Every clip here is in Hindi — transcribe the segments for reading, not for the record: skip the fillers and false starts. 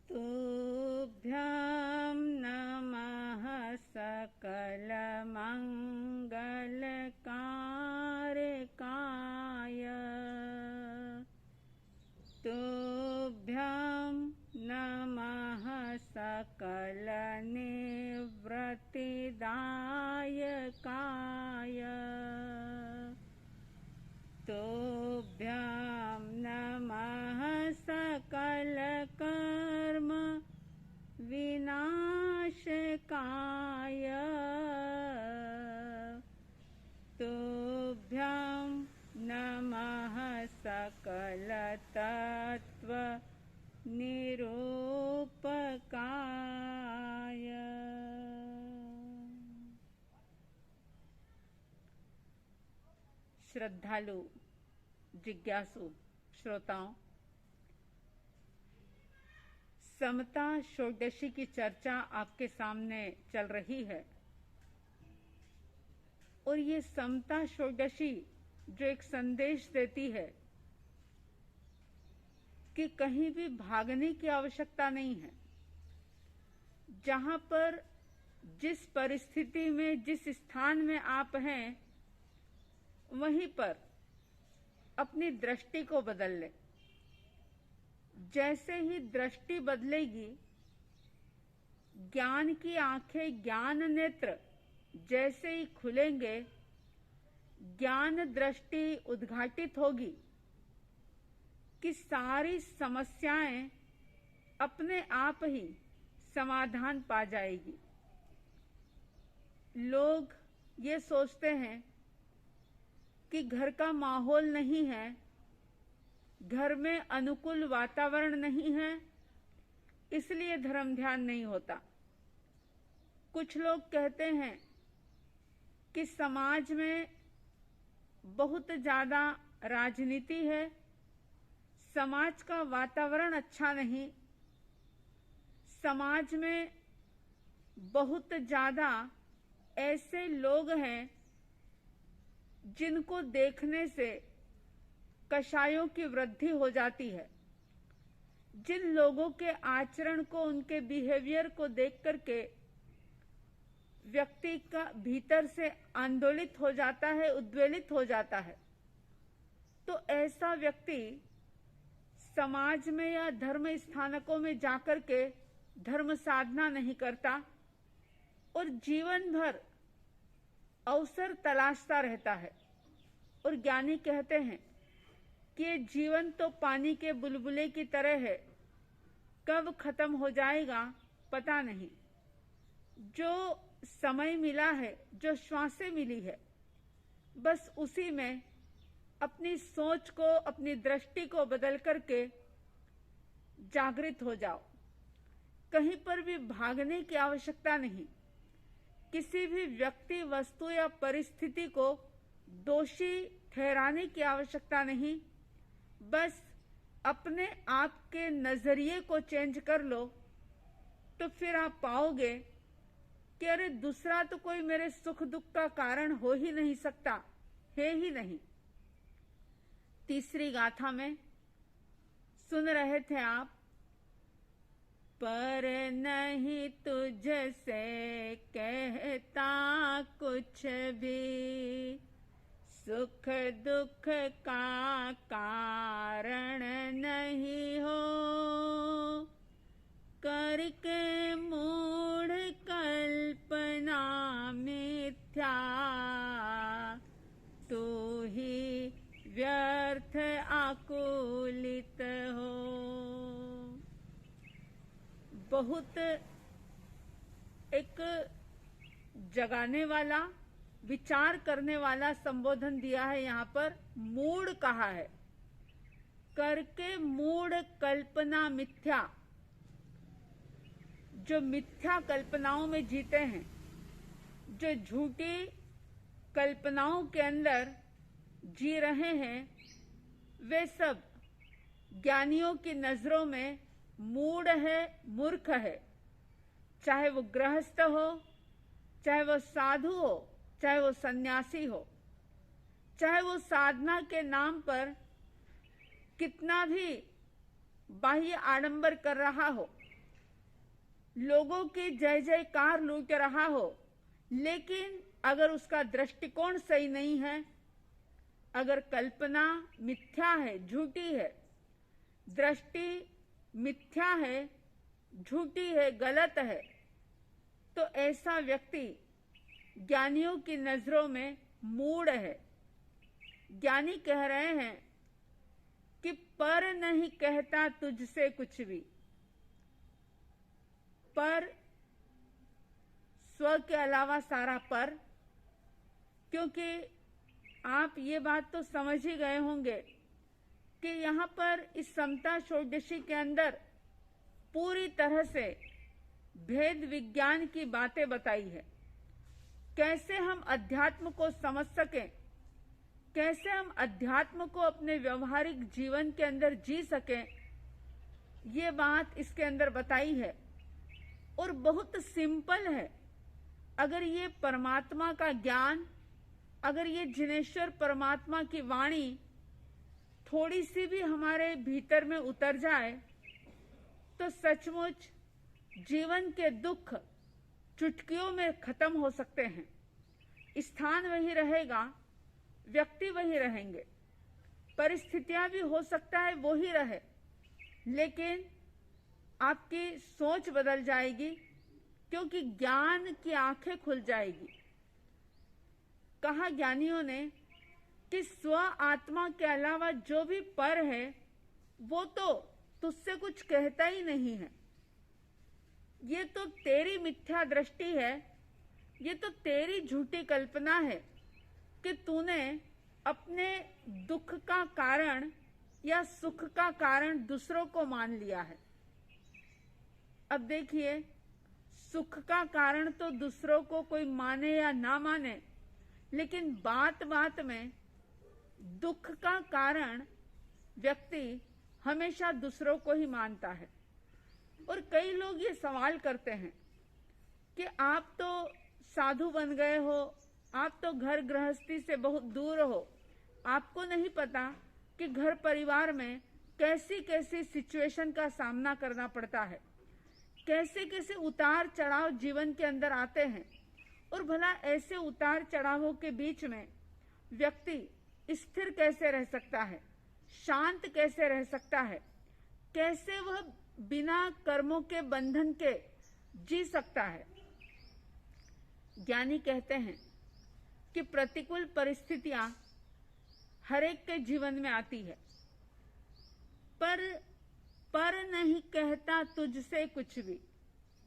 तुभ्यं नमः सकलमङ्गलकारकाय। तुभ्यं नमः सकलनिवृत्तिदायकाय। तुभ्यं नमः सकलकर्म विनाशकाय। तुभ्यं नमः सकलतत्त्व निरूपकाय। श्रद्धालु जिज्ञासु श्रोताओं, समता षोडशी की चर्चा आपके सामने चल रही है और ये समता षोडशी जो एक संदेश देती है कि कहीं भी भागने की आवश्यकता नहीं है। जहां पर जिस परिस्थिति में जिस स्थान में आप हैं वहीं पर अपनी दृष्टि को बदल ले। जैसे ही दृष्टि बदलेगी, ज्ञान की आंखें, ज्ञान नेत्र जैसे ही खुलेंगे, ज्ञान दृष्टि उद्घाटित होगी कि सारी समस्याएं अपने आप ही समाधान पा जाएगी। लोग ये सोचते हैं कि घर का माहौल नहीं है, घर में अनुकूल वातावरण नहीं है, इसलिए धर्म ध्यान नहीं होता। कुछ लोग कहते हैं कि समाज में बहुत ज्यादा राजनीति है, समाज का वातावरण अच्छा नहीं, समाज में बहुत ज्यादा ऐसे लोग हैं जिनको देखने से कषायों की वृद्धि हो जाती है। जिन लोगों के आचरण को, उनके बिहेवियर को देख करके व्यक्ति का भीतर से आंदोलित हो जाता है, उद्वेलित हो जाता है, तो ऐसा व्यक्ति समाज में या धर्म स्थानकों में जाकर के धर्म साधना नहीं करता और जीवन भर अवसर तलाशता रहता है। और ज्ञानी कहते हैं कि ये जीवन तो पानी के बुलबुले की तरह है, कब खत्म हो जाएगा पता नहीं। जो समय मिला है, जो श्वासें मिली है, बस उसी में अपनी सोच को, अपनी दृष्टि को बदल करके जागृत हो जाओ। कहीं पर भी भागने की आवश्यकता नहीं। किसी भी व्यक्ति, वस्तु या परिस्थिति को दोषी ठहराने की आवश्यकता नहीं। बस अपने आप के नजरिए को चेंज कर लो तो फिर आप पाओगे कि अरे दूसरा तो कोई मेरे सुख दुख का कारण हो ही नहीं सकता, है ही नहीं। तीसरी गाथा में सुन रहे थे आप, पर नहीं तुझसे कहता कुछ भी, सुख दुख का कारण नहीं हो, करके मूढ़ कल्पना मिथ्या, तू ही व्यर्थ आकुलित हो। बहुत एक जगाने वाला, विचार करने वाला संबोधन दिया है। यहाँ पर मूढ़ कहा है, करके मूढ़ कल्पना मिथ्या। जो मिथ्या कल्पनाओं में जीते हैं, जो झूठी कल्पनाओं के अंदर जी रहे हैं, वे सब ज्ञानियों की नजरों में मूढ़ है, मूर्ख है। चाहे वो गृहस्थ हो, चाहे वो साधु हो, चाहे वो सन्यासी हो, चाहे वो साधना के नाम पर कितना भी बाह्य आडंबर कर रहा हो, लोगों की जय जयकार लूट रहा हो, लेकिन अगर उसका दृष्टिकोण सही नहीं है, अगर कल्पना मिथ्या है, झूठी है, दृष्टि मिथ्या है, झूठी है, गलत है, तो ऐसा व्यक्ति ज्ञानियों की नजरों में मूढ़ है। ज्ञानी कह रहे हैं कि पर नहीं कहता तुझसे कुछ भी। पर स्व के अलावा सारा पर, क्योंकि आप ये बात तो समझ ही गए होंगे कि यहाँ पर इस समता षोडशी के अंदर पूरी तरह से भेद विज्ञान की बातें बताई है। कैसे हम अध्यात्म को समझ सकें, कैसे हम अध्यात्म को अपने व्यवहारिक जीवन के अंदर जी सकें, ये बात इसके अंदर बताई है और बहुत सिंपल है। अगर ये परमात्मा का ज्ञान, अगर ये जिनेश्वर परमात्मा की वाणी थोड़ी सी भी हमारे भीतर में उतर जाए तो सचमुच जीवन के दुख चुटकियों में खत्म हो सकते हैं। स्थान वही रहेगा, व्यक्ति वही रहेंगे, परिस्थितियां भी हो सकता है वो ही रहे, लेकिन आपकी सोच बदल जाएगी, क्योंकि ज्ञान की आंखें खुल जाएगी। कहा ज्ञानियों ने कि स्व आत्मा के अलावा जो भी पर है वो तो तुझसे कुछ कहता ही नहीं है। ये तो तेरी मिथ्या दृष्टि है, ये तो तेरी झूठी कल्पना है कि तूने अपने दुख का कारण या सुख का कारण दूसरों को मान लिया है। अब देखिए, सुख का कारण तो दूसरों को कोई माने या ना माने, लेकिन बात बात में दुख का कारण व्यक्ति हमेशा दूसरों को ही मानता है। और कई लोग ये सवाल करते हैं कि आप तो साधु बन गए हो, आप तो घर गृहस्थी से बहुत दूर हो, आपको नहीं पता कि घर परिवार में कैसी कैसी सिचुएशन का सामना करना पड़ता है, कैसे कैसे उतार चढ़ाव जीवन के अंदर आते हैं, और भला ऐसे उतार चढ़ावों के बीच में व्यक्ति स्थिर कैसे रह सकता है, शांत कैसे रह सकता है, कैसे वह बिना कर्मों के बंधन के जी सकता है। ज्ञानी कहते हैं कि प्रतिकूल परिस्थितियां हर एक के जीवन में आती है, पर नहीं कहता तुझसे कुछ भी।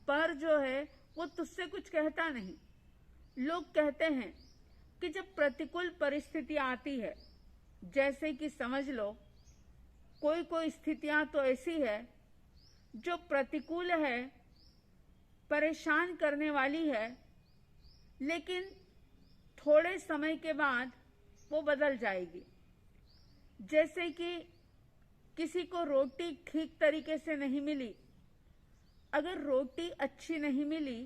पर जो है वो तुझसे कुछ कहता नहीं। लोग कहते हैं कि जब प्रतिकूल परिस्थितियां आती है, जैसे कि समझ लो कोई स्थितियां तो ऐसी है जो प्रतिकूल है, परेशान करने वाली है, लेकिन थोड़े समय के बाद वो बदल जाएगी। जैसे कि किसी को रोटी ठीक तरीके से नहीं मिली, अगर रोटी अच्छी नहीं मिली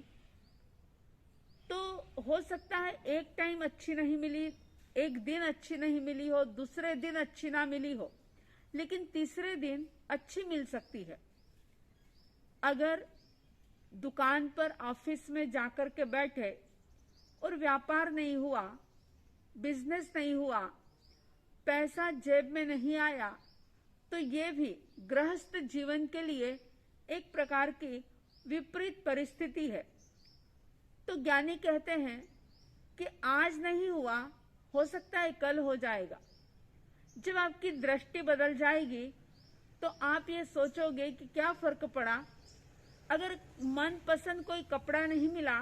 तो हो सकता है एक टाइम अच्छी नहीं मिली, एक दिन अच्छी नहीं मिली हो, दूसरे दिन अच्छी ना मिली हो, लेकिन तीसरे दिन अच्छी मिल सकती है। अगर दुकान पर, ऑफिस में जाकर के बैठे और व्यापार नहीं हुआ, बिजनेस नहीं हुआ, पैसा जेब में नहीं आया, तो ये भी गृहस्थ जीवन के लिए एक प्रकार की विपरीत परिस्थिति है। तो ज्ञानी कहते हैं कि आज नहीं हुआ, हो सकता है कल हो जाएगा। जब आपकी दृष्टि बदल जाएगी तो आप ये सोचोगे कि क्या फर्क पड़ा, अगर मनपसंद कोई कपड़ा नहीं मिला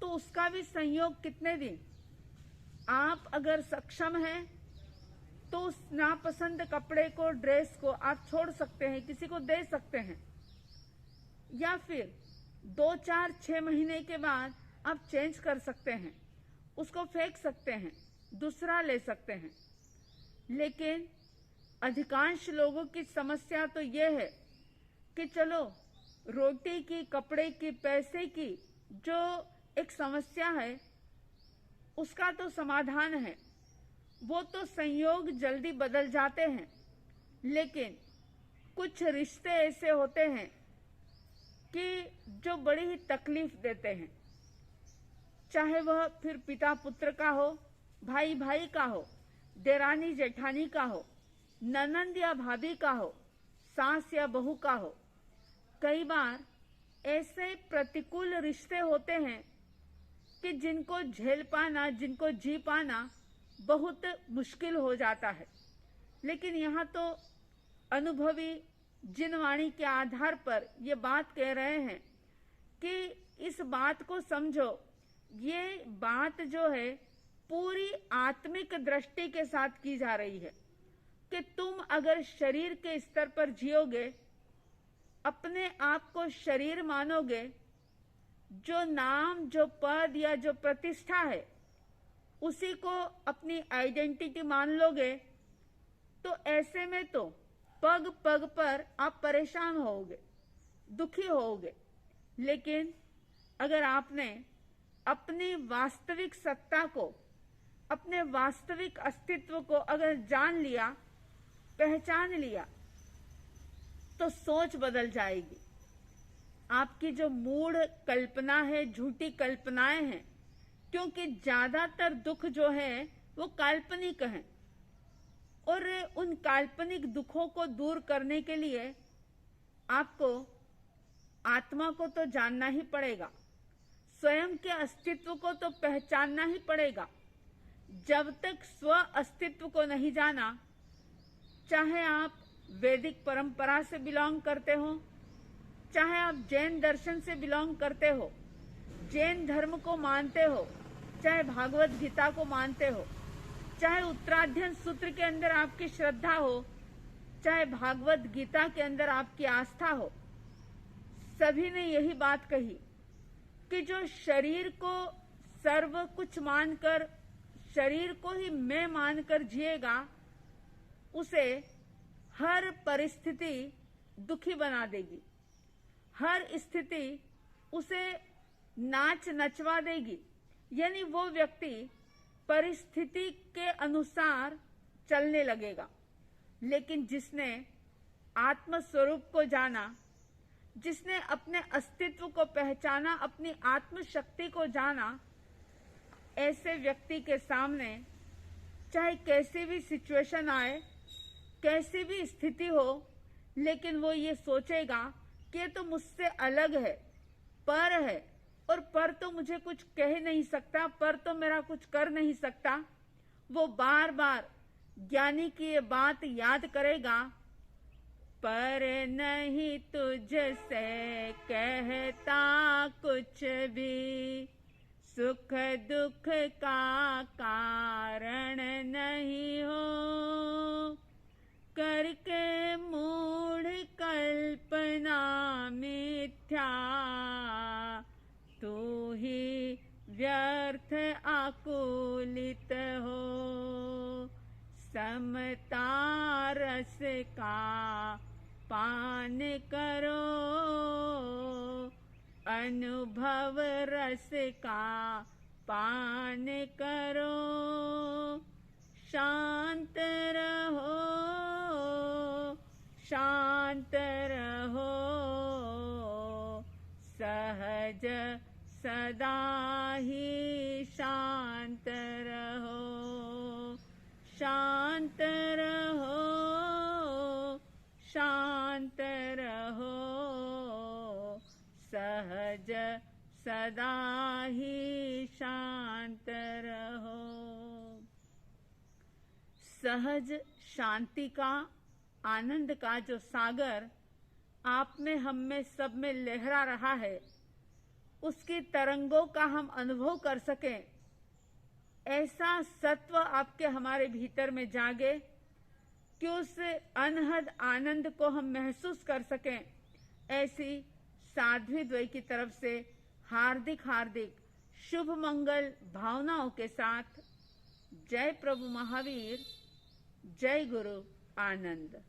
तो उसका भी संयोग कितने दिन। आप अगर सक्षम हैं तो उस नापसंद कपड़े को, ड्रेस को आप छोड़ सकते हैं, किसी को दे सकते हैं, या फिर 2, 4, 6 महीने के बाद आप चेंज कर सकते हैं, उसको फेंक सकते हैं, दूसरा ले सकते हैं। लेकिन अधिकांश लोगों की समस्या तो ये है कि चलो रोटी की, कपड़े की, पैसे की जो एक समस्या है उसका तो समाधान है, वो तो संयोग जल्दी बदल जाते हैं, लेकिन कुछ रिश्ते ऐसे होते हैं कि जो बड़ी ही तकलीफ देते हैं, चाहे वह फिर पिता पुत्र का हो, भाई भाई का हो, देरानी जेठानी का हो, ननंद या भाभी का हो, सास या बहू का हो। कई बार ऐसे प्रतिकूल रिश्ते होते हैं कि जिनको झेल पाना, जिनको जी पाना बहुत मुश्किल हो जाता है। लेकिन यहाँ तो अनुभवी जिनवाणी के आधार पर ये बात कह रहे हैं कि इस बात को समझो, ये बात जो है पूरी आत्मिक दृष्टि के साथ की जा रही है कि तुम अगर शरीर के स्तर पर जियोगे, अपने आप को शरीर मानोगे, जो नाम, जो पद या जो प्रतिष्ठा है उसी को अपनी आइडेंटिटी मान लोगे, तो ऐसे में तो पग पग पर आप परेशान होगे, दुखी होगे। लेकिन अगर आपने अपनी वास्तविक सत्ता को, अपने वास्तविक अस्तित्व को अगर जान लिया, पहचान लिया, तो सोच बदल जाएगी। आपकी जो मूढ़ कल्पना है, झूठी कल्पनाएं हैं, क्योंकि ज्यादातर दुख जो है वो काल्पनिक हैं, और उन काल्पनिक दुखों को दूर करने के लिए आपको आत्मा को तो जानना ही पड़ेगा, स्वयं के अस्तित्व को तो पहचानना ही पड़ेगा। जब तक स्व अस्तित्व को नहीं जाना, चाहे आप वैदिक परंपरा से बिलोंग करते हो, चाहे आप जैन दर्शन से बिलोंग करते हो, जैन धर्म को मानते हो, चाहे भागवत गीता को मानते हो, चाहे उत्तराध्ययन सूत्र के अंदर आपकी श्रद्धा हो, चाहे भागवत गीता के अंदर आपकी आस्था हो, सभी ने यही बात कही कि जो शरीर को सर्व कुछ मानकर, शरीर को ही मैं मानकर जिएगा, उसे हर परिस्थिति दुखी बना देगी, हर स्थिति उसे नाच नचवा देगी। यानी वो व्यक्ति परिस्थिति के अनुसार चलने लगेगा। लेकिन जिसने आत्म स्वरूप को जाना, जिसने अपने अस्तित्व को पहचाना, अपनी आत्म शक्ति को जाना, ऐसे व्यक्ति के सामने चाहे कैसी भी सिचुएशन आए, कैसी भी स्थिति हो, लेकिन वो ये सोचेगा कि ये तो मुझसे अलग है, पर है, और पर तो मुझे कुछ कह नहीं सकता, पर तो मेरा कुछ कर नहीं सकता। वो बार बार ज्ञानी की ये बात याद करेगा, पर नहीं तुझसे कहता कुछ भी, सुख दुख का कारण नहीं हो, करके मूढ़ कल्पना मिथ्या, तू ही व्यर्थ आकुलित हो, समता रस का पान करो, अनुभव रस का पान करो, शांत रहो, शांत रहो, सहज सदा ही शांत रहो, शांत रहो, शांत रहो, सहज सदा ही शांत रहो। सहज शांति का, आनंद का जो सागर आप में, हम में, सब में लहरा रहा है, उसकी तरंगों का हम अनुभव कर सकें, ऐसा सत्व आपके हमारे भीतर में जागे कि उस अनहद आनंद को हम महसूस कर सकें। ऐसी साध्वी द्वय की तरफ से हार्दिक हार्दिक शुभ मंगल भावनाओं के साथ जय प्रभु महावीर, जय गुरु आनंद।